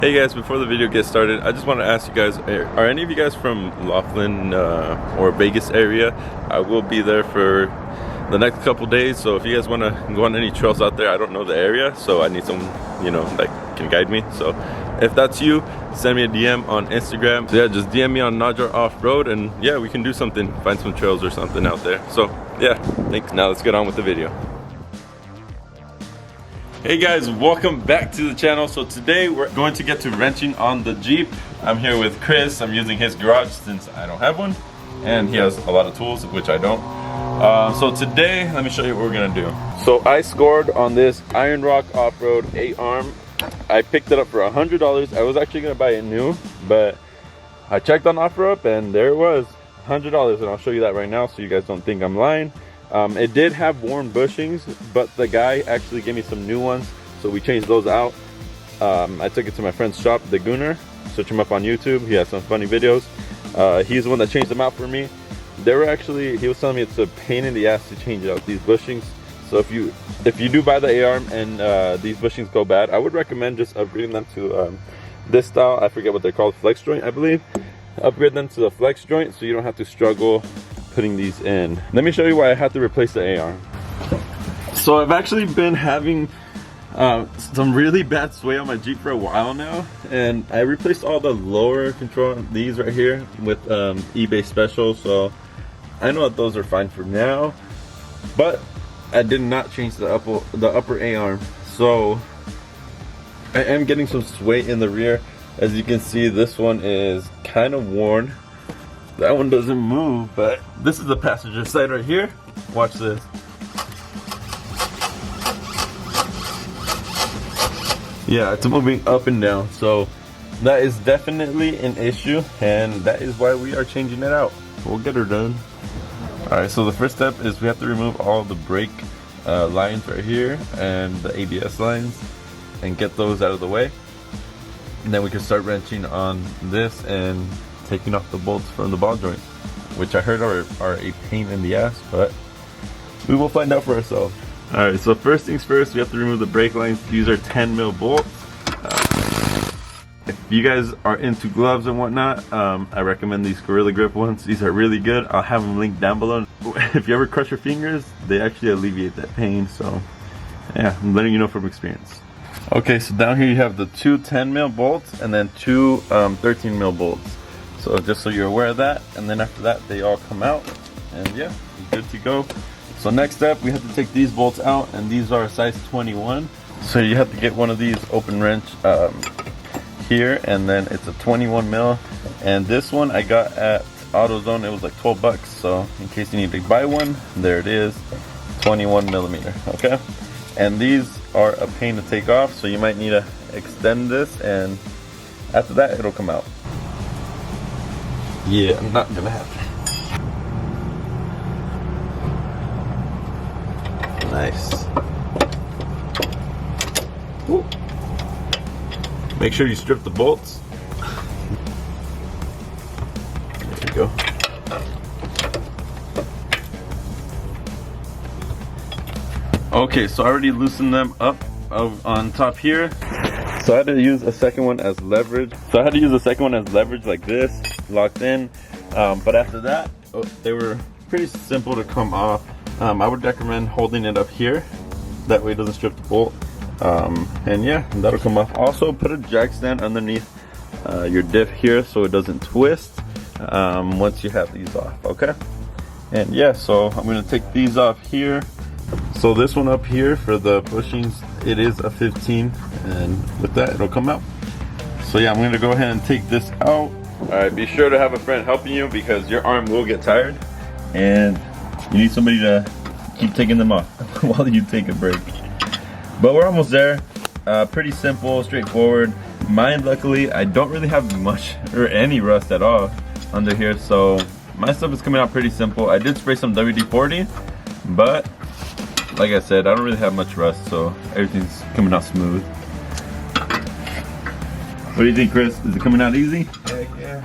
Hey guys, before the video gets started, I just want to ask you guys, are any of you guys from Laughlin or Vegas area? I will be there for the next couple days, so if you guys want to go on any trails out there, I don't know the area, so I need someone, you know, that can guide me. So if that's you, send me a DM on Instagram. So yeah, just DM me on Najar Offroad, and yeah, we can do something, find some trails or something out there. So yeah, thanks. Now let's get on with the video. Hey guys, welcome back to the channel. So today we're going to get to wrenching on the Jeep. I'm here with Chris. I'm using his garage since I don't have one, and he has a lot of tools, which I don't. So today, let me show you what we're gonna do. So I scored on this Iron Rock Off-Road 8-arm. I picked it up for $100. I was actually gonna buy it new, but I checked on Off-Road and there it was, $100, and I'll show you that right now so you guys don't think I'm lying. It did have worn bushings, but the guy actually gave me some new ones, so we changed those out. I took it to my friend's shop, the Gooner. Search him up on YouTube. He has some funny videos. He's the one that changed them out for me. They were actually, he was telling me it's a pain in the ass to change out these bushings. So if you do buy the A-arm and these bushings go bad, I would recommend just upgrading them to this style. I forget what they're called, flex joint, I believe. Upgrade them to the flex joint so you don't have to struggle putting these in. Let me show you why I had to replace the A-arm. So I've actually been having some really bad sway on my Jeep for a while now, and I replaced all the lower control, these right here, with eBay special, so I know that those are fine for now, but I did not change the upper A-arm. So I am getting some sway in the rear. As you can see, this one is kind of worn. That one doesn't move, but this is the passenger side right here. Watch this. Yeah, it's moving up and down, so that is definitely an issue, and that is why we are changing it out. We'll get her done. Alright, so the first step is we have to remove all the brake lines right here and the ABS lines and get those out of the way. And then we can start wrenching on this and taking off the bolts from the ball joint, which I heard are a pain in the ass, but we will find out for ourselves. Alright, so first things first, we have to remove the brake lines. These are 10mm bolts. If you guys are into gloves and whatnot, I recommend these Gorilla Grip ones. These are really good. I'll have them linked down below. If you ever crush your fingers, they actually alleviate that pain, so yeah, I'm letting you know from experience. Okay, so down here you have the two 10mm bolts and then two 13mm bolts. So just so you're aware of that, and then after that they all come out, and yeah, good to go. So next step, we have to take these bolts out, and these are a size 21. So you have to get one of these open wrench here, and then it's a 21mm, and this one I got at AutoZone. It was like 12 bucks, so in case you need to buy one, there it is, 21mm, okay? And these are a pain to take off, so you might need to extend this, and after that it'll come out. Yeah, not gonna happen. Nice. Ooh. Make sure you strip the bolts. There you go. Okay, so I already loosened them up on top here. So I had to use a second one as leverage. Like this, locked in. But after that, they were pretty simple to come off. I would recommend holding it up here. That way it doesn't strip the bolt. And yeah, that'll come off. Also, put a jack stand underneath your diff here so it doesn't twist once you have these off, okay? And yeah, so I'm gonna take these off here. So this one up here for the bushings, it is a 15, and with that it'll come out. So yeah, I'm gonna go ahead and take this out. Alright, be sure to have a friend helping you because your arm will get tired and you need somebody to keep taking them off while you take a break. But we're almost there. Pretty simple, straightforward. Mine, luckily, I don't really have much or any rust at all under here, so my stuff is coming out pretty simple. I did spray some WD-40, but like I said, I don't really have much rust, so everything's coming out smooth. What do you think, Chris? Is it coming out easy? Heck yeah.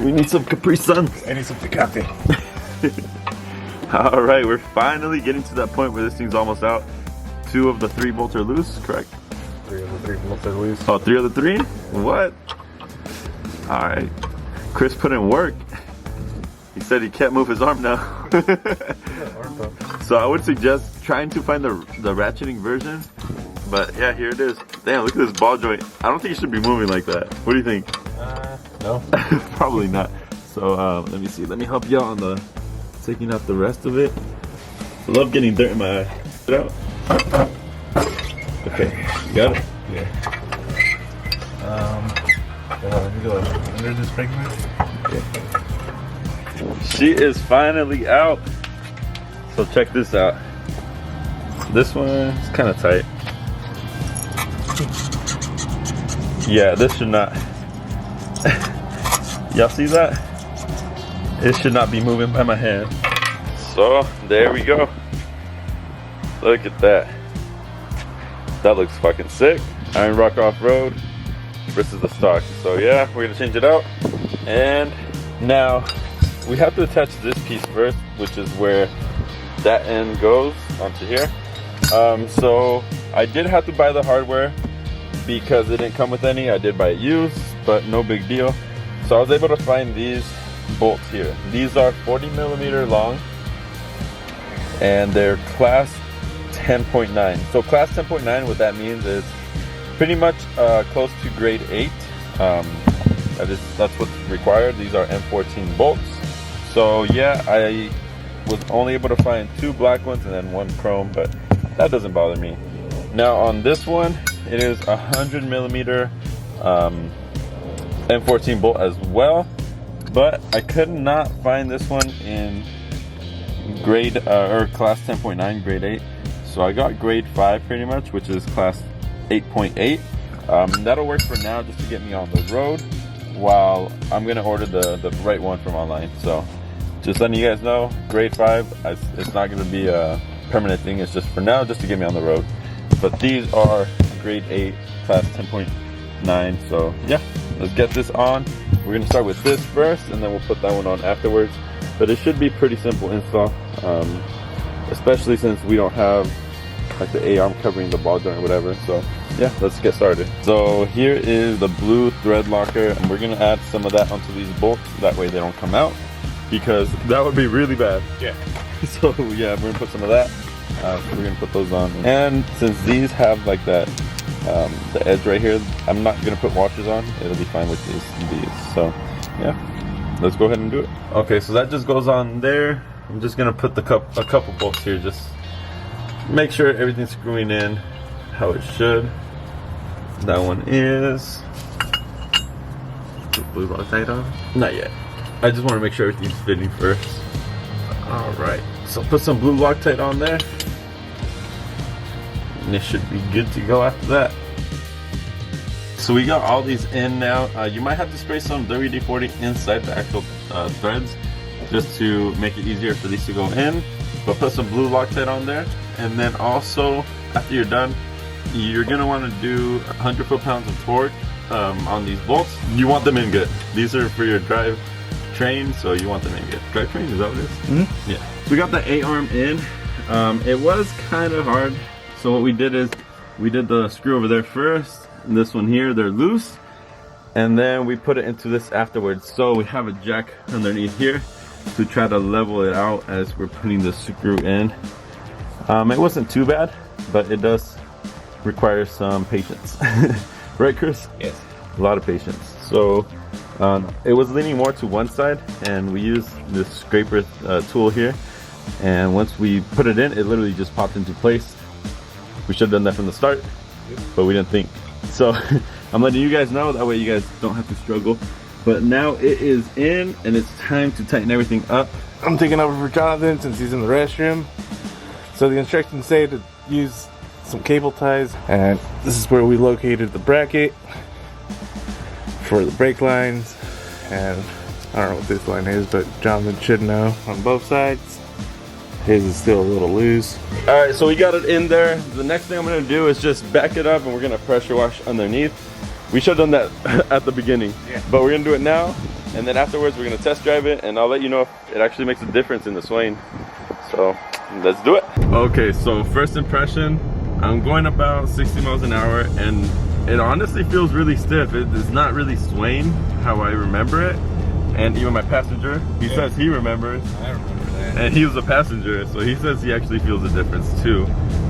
We need some Capri Sun. I need some Tecate. Alright, we're finally getting to that point where this thing's almost out. 2 of the 3 bolts are loose, correct? 3 of the 3 from the third loose. Oh, 3 of the 3? What? Alright. Chris put in work. He said he can't move his arm now. So I would suggest trying to find the ratcheting version. But yeah, here it is. Damn, look at this ball joint. I don't think it should be moving like that. What do you think? No. Probably not. So let me see. Let me help you out on the taking out the rest of it. I love getting dirt in my eye. Get it out. Okay, you got it? Yeah. You go under this brake line? Okay. She is finally out. So check this out. This one is kind of tight. Yeah, this should not. Y'all see that? It should not be moving by my hand. So there we go. Look at that. That looks fucking sick. Iron Rock Off-Road versus the stock. So yeah, we're gonna change it out. And now we have to attach this piece first, which is where that end goes onto here. So I did have to buy the hardware because it didn't come with any. I did buy it used, but no big deal. So I was able to find these bolts here. These are 40mm long and they're class 10.9. So class 10.9, what that means is pretty much close to grade 8. That's what's required. These are M14 bolts. So yeah, I was only able to find 2 black ones and then 1 chrome, but that doesn't bother me. Now on this one, it is 100mm M14 bolt as well, but I could not find this one in grade or class 10.9, grade 8. So I got grade 5 pretty much, which is class 8.8. That'll work for now just to get me on the road while I'm gonna order the right one from online. So just letting you guys know, grade 5, it's not gonna be a permanent thing. It's just for now, just to get me on the road. But these are grade 8, class 10.9. So yeah, let's get this on. We're gonna start with this first, and then we'll put that one on afterwards. But it should be pretty simple install, especially since we don't have like the A-arm covering the ball joint or whatever. So yeah, let's get started. So here is the blue thread locker, and we're gonna add some of that onto these bolts. That way they don't come out, because that would be really bad. Yeah. So yeah, we're gonna put some of that. We're gonna put those on. And since these have like that, the edge right here, I'm not gonna put washers on. It'll be fine with these. So yeah, let's go ahead and do it. Okay, so that just goes on there. I'm just gonna put a couple bolts here, just make sure everything's screwing in how it should. That one is. Blue lock tight on? Not yet. I just want to make sure everything's fitting first. All right, so put some blue Loctite on there, and it should be good to go after that. So we got all these in now. You might have to spray some WD-40 inside the actual threads, just to make it easier for these to go in. But put some blue Loctite on there, and then also after you're done, you're gonna want to do 100 foot-pounds of torque on these bolts. You want them in good. These are for your drive train, so you want them in good. Drive train, is that what it is? Mm-hmm. Yeah. So we got the A-arm in. It was kind of hard. So what we did is we did the screw over there first, and this one here, they're loose, and then we put it into this afterwards. So we have a jack underneath here to try to level it out as we're putting the screw in. It wasn't too bad, but it does require some patience. Right, Chris? Yes. A lot of patience. So it was leaning more to one side, and we used this scraper tool here, and once we put it in, it literally just popped into place. We should have done that from the start, but we didn't think. So I'm letting you guys know, that way you guys don't have to struggle. But now it is in, and it's time to tighten everything up. I'm taking over for Jonathan since he's in the restroom. So the instructions say to use some cable ties, and this is where we located the bracket for the brake lines. And I don't know what this line is, but Jonathan should know on both sides. His is still a little loose. All right, so we got it in there. The next thing I'm gonna do is just back it up, and we're gonna pressure wash underneath. We should have done that at the beginning, yeah, but we're gonna do it now, and then afterwards we're gonna test drive it, and I'll let you know if it actually makes a difference in the swaying. So let's do it. Okay, so first impression, I'm going about 60 miles an hour, and it honestly feels really stiff. It is not really swaying how I remember it. And even my passenger, he says he remembers. I remember that. And he was a passenger, so he says he actually feels a difference too.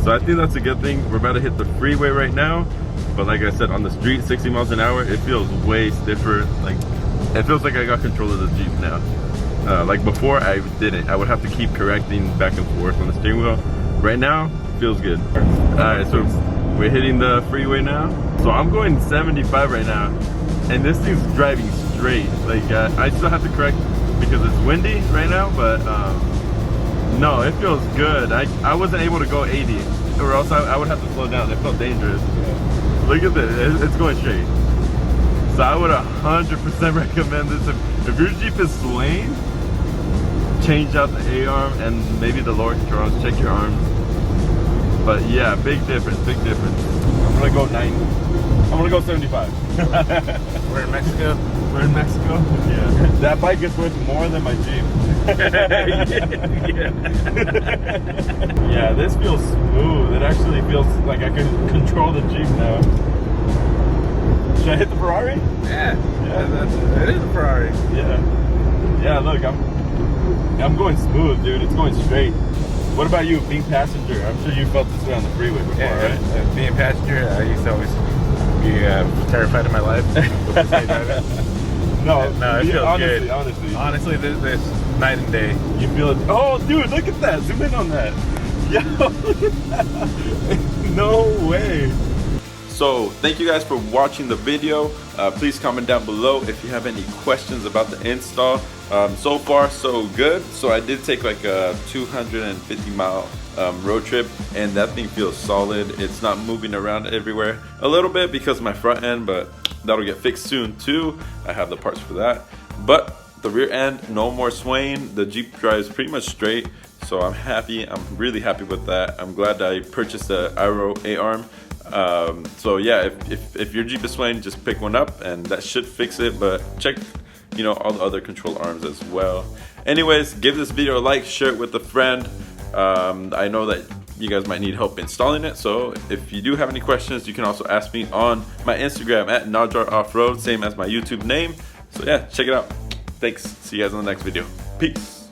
So I think that's a good thing. We're about to hit the freeway right now. But like I said, on the street, 60 miles an hour, it feels way stiffer. Like, it feels like I got control of the Jeep now. Like before, I didn't. I would have to keep correcting back and forth on the steering wheel. Right now, feels good. Alright, so we're hitting the freeway now. So I'm going 75 right now. And this thing's driving straight. Like, I still have to correct because it's windy right now, but no, it feels good. I wasn't able to go 80, or else I would have to slow down. It felt dangerous. Look at this, it's going straight. So I would 100% recommend this. If your Jeep is swaying, change out the A-arm and maybe the lower controls, check your arms. But yeah, big difference, big difference. I'm gonna go 90. I'm gonna go 75. We're in Mexico. We're in Mexico? Yeah. That bike is worth more than my Jeep. Yeah, this feels smooth. It actually feels like I can control the Jeep now. Should I hit the Ferrari? Yeah, it is a Ferrari. Yeah. Yeah, look, I'm going smooth, dude. It's going straight. What about you, being passenger? I'm sure you felt this way on the freeway before, right? Being passenger, I used to always be terrified of my life. No, it feels honestly, good. Honestly, this night and day. you feel it. Oh, dude, look at that. Zoom in on that. Yo, look at that. No way. So, thank you guys for watching the video. Please comment down below if you have any questions about the install. So far, so good. So I did take like a 250 mile road trip, and that thing feels solid. It's not moving around everywhere. A little bit because of my front end, but that'll get fixed soon too. I have the parts for that. But the rear end, no more swaying. The Jeep drives pretty much straight. So I'm happy. I'm really happy with that. I'm glad I purchased the Aero A-arm. So yeah, if your Jeep is swaying, just pick one up and that should fix it. But check, you know, all the other control arms as well. Anyways, give this video a like, share it with a friend. I know that you guys might need help installing it, so if you do have any questions, you can also ask me on my Instagram at Najar Offroad, same as my YouTube name. So yeah, check it out. Thanks. See you guys in the next video. Peace.